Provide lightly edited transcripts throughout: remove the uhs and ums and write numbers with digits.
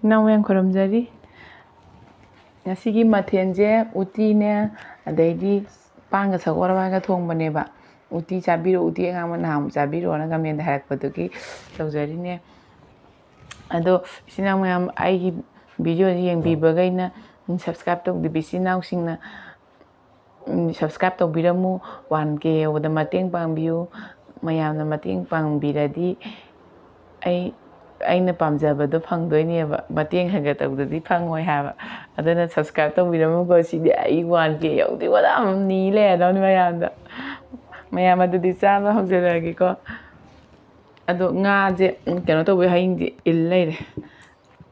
ꯏꯅꯥꯎ ꯃꯌꯥꯝ ꯈꯨꯔꯨꯝꯖꯔꯤ ꯉꯁꯤꯒꯤ ꯃꯊꯦꯜꯁꯦ ꯎꯇꯤꯅꯦ ꯑꯗꯩꯗꯤ ꯄꯥꯟꯒ ꯁꯒꯣꯜ ꯍꯋꯥꯏꯒ ꯊꯣꯡꯕꯅꯦꯕ ꯎꯇꯤ ꯆꯥꯕꯤꯔꯣ ꯎꯇꯤ ꯑꯉꯥꯡꯕ ꯅꯍꯥꯟꯃꯨꯛ ꯆꯥꯕꯤꯔꯣꯅ ꯀꯃꯦꯟꯗ ꯍꯥꯏꯔꯛꯄꯗꯨꯒꯤ ꯇꯧꯖꯔꯤꯅꯦ ꯑꯗꯣ ꯏꯆꯤꯟ ꯏꯅꯥꯎ ꯃꯌꯥꯝ ꯑꯩꯒꯤ ꯚꯤꯗꯤꯑꯣꯁꯤ ꯌꯦꯡꯕꯤꯕꯈꯩꯅ ꯁꯕꯁꯀ꯭ꯔꯥꯏꯕ ꯇꯧꯗꯕ ꯏꯆꯤꯟ ꯏꯅꯥꯎꯁꯤꯡꯅ ꯁꯕꯁꯀ꯭ꯔꯥꯏꯕ ꯇꯧꯕꯤꯔꯝꯃꯨ 1K ꯌꯧꯕꯗ ꯃꯇꯦꯡ ꯄꯥꯡꯕꯤꯌꯨ ꯃꯌꯥꯝꯅ ꯃꯇꯦꯡ ꯄꯥꯡꯕꯤꯔꯗꯤ ꯑꯩꯅ ꯄꯥꯝꯖꯕꯗꯣ ꯐꯪꯗꯣꯏꯅꯦꯕ ꯃꯇꯦꯡ ꯈꯔ ꯇꯧꯗꯗꯤ ꯐꯪꯉꯣꯏ ꯍꯥꯏꯕ ꯑꯗꯨꯅ ꯁꯕꯁꯀ꯭ꯔꯥꯏꯕ ꯇꯧꯕꯤꯔꯝꯃꯨꯀꯣ ꯁꯤꯗꯤ ꯑꯩ 1K ꯌꯧꯗ꯭ꯔꯤꯕꯣꯗ ꯅꯤ ꯂꯩꯔꯗꯧꯅꯤ ꯃꯌꯥꯝ ꯑꯗꯨꯗꯤ ꯆꯥꯕ ꯍꯧꯖꯔꯛꯑꯒꯦꯀꯣ ꯑꯗꯣ ꯉꯥꯁꯦ ꯀꯩꯅꯣ ꯇꯧꯕꯩ ꯍꯌꯦꯡꯗꯤ ꯏꯜ ꯂꯩꯔꯦ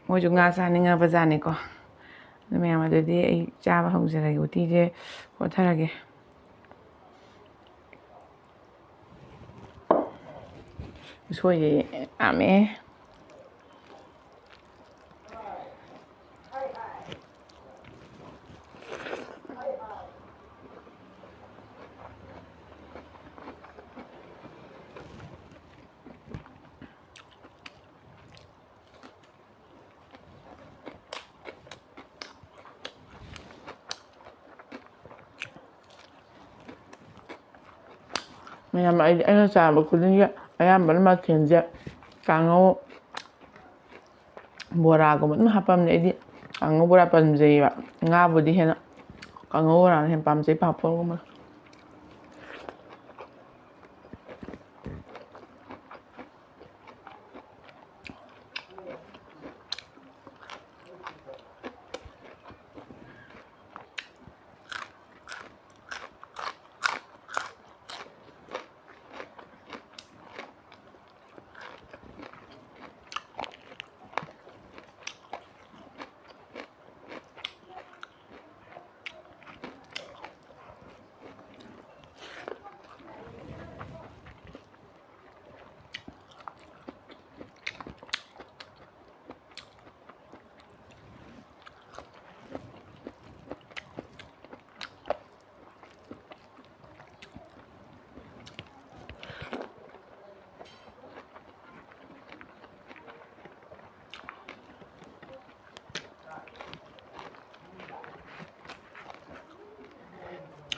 ꯃꯣꯏꯁꯨ ꯉꯥ ꯆꯥꯅꯤꯡꯉꯕꯖꯥꯠꯅꯤꯀꯣ ꯑꯗꯨ ꯃꯌꯥꯝ ꯑꯗꯨꯗꯤ ꯑꯩ ꯆꯥꯕ ꯍꯧꯖꯔꯒꯦ ꯎꯇꯤꯁꯦ ꯀꯣꯠꯊꯔꯒꯦ ꯎꯁꯣꯏꯁꯦ ꯌꯥꯝꯃꯦ ꯃꯌꯥꯝ ꯑꯩꯅ ꯆꯥꯕ ꯈꯨꯗꯤꯡꯒꯤ ꯑꯌꯥꯝꯕꯅ ꯃꯊꯦꯜꯁꯦ ꯀꯥꯡꯉꯧ ꯕꯣꯔꯥꯒꯨꯝꯕ ꯑꯗꯨꯝ ꯍꯥꯞꯄꯝꯅꯦ ꯑꯩꯗꯤ ꯀꯥꯡꯉꯧ ꯕꯣꯔꯥ ꯄꯥꯝꯖꯩꯌꯦꯕ ꯉꯥꯕꯨꯗꯤ ꯍꯦꯟꯅ ꯀꯥꯡꯉꯧ ꯕꯣꯔꯥꯅ ꯍꯦꯟꯅ ꯄꯥꯝꯖꯩ ꯄꯥꯐꯣꯔꯒꯨꯝꯕ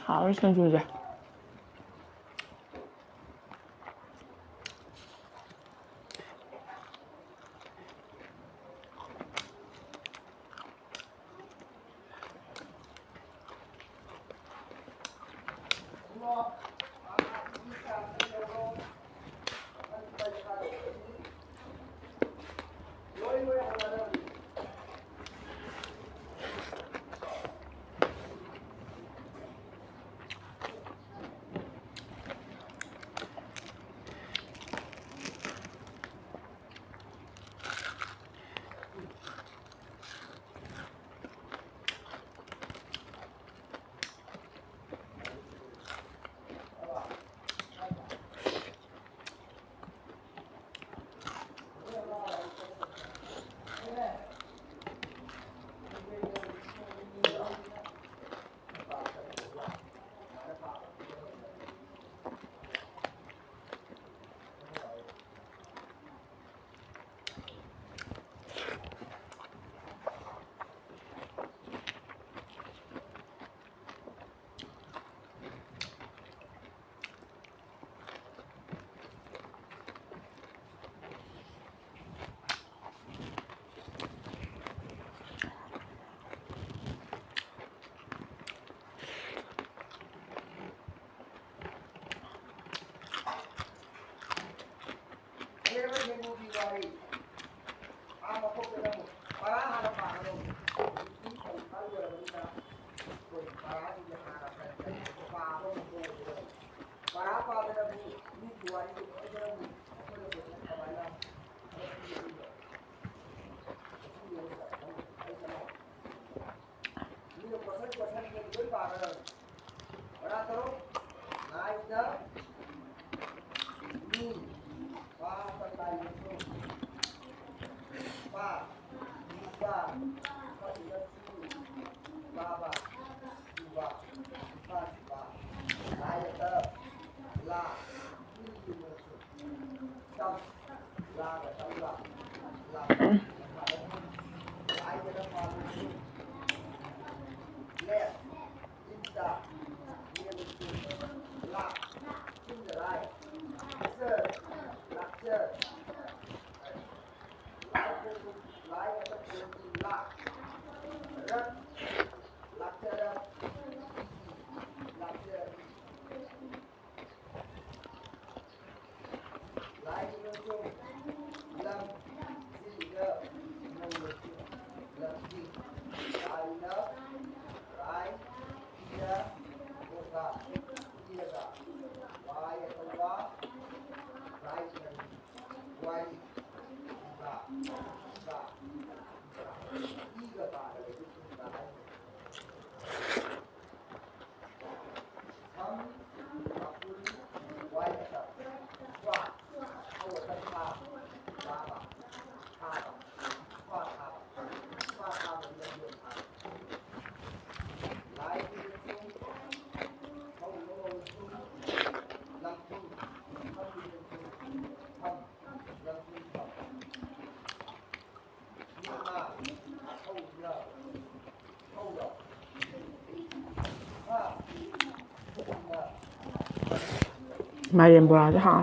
하루 생주자 มาเรียนโบราณจ้ะค่ะ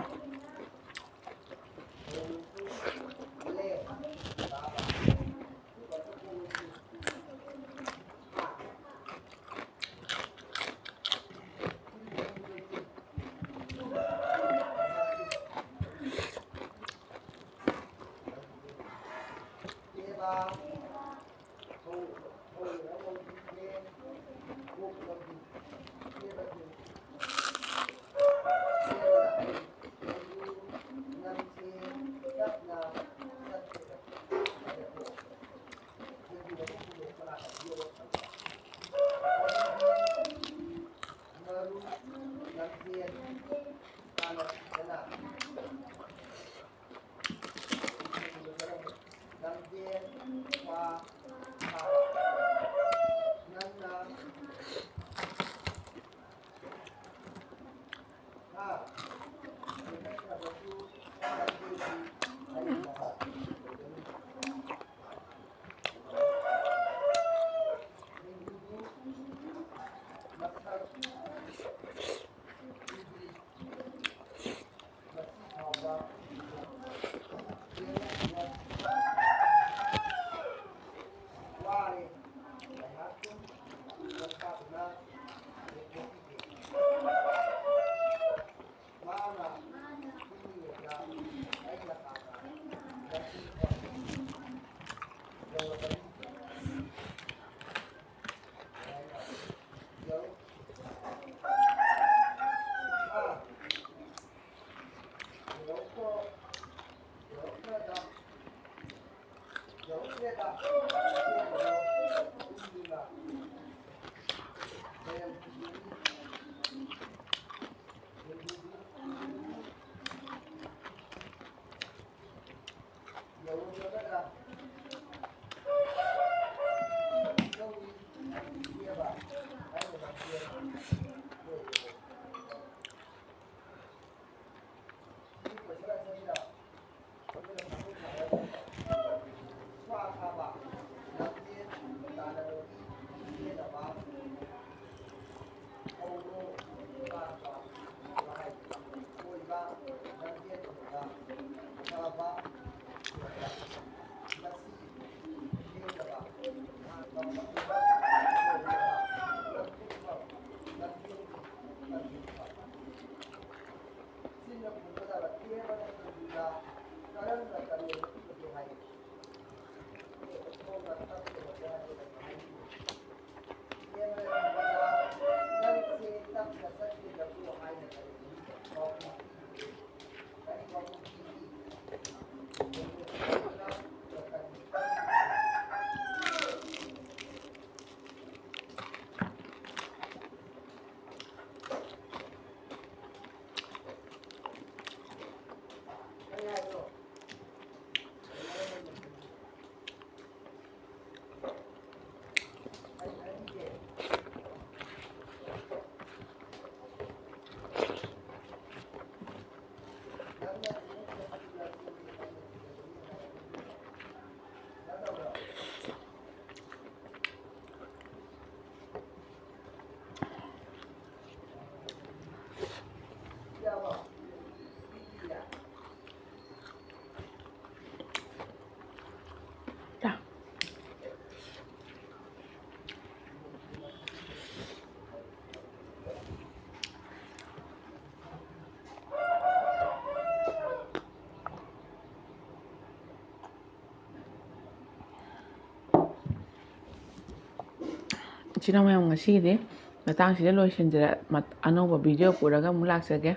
ꯏꯆꯤꯟ ꯏꯅꯥꯎ ꯃꯌꯥꯝ ꯉꯁꯤꯒꯤꯗꯤ ꯃꯇꯥꯡꯁꯤꯗ ꯂꯣꯏꯁꯤꯟꯖꯔꯦ ꯑꯅꯧꯕ ꯚꯤꯗꯤꯑꯣ ꯄꯨꯔꯒ ꯑꯃꯨꯛ ꯂꯥꯛꯆꯒꯦ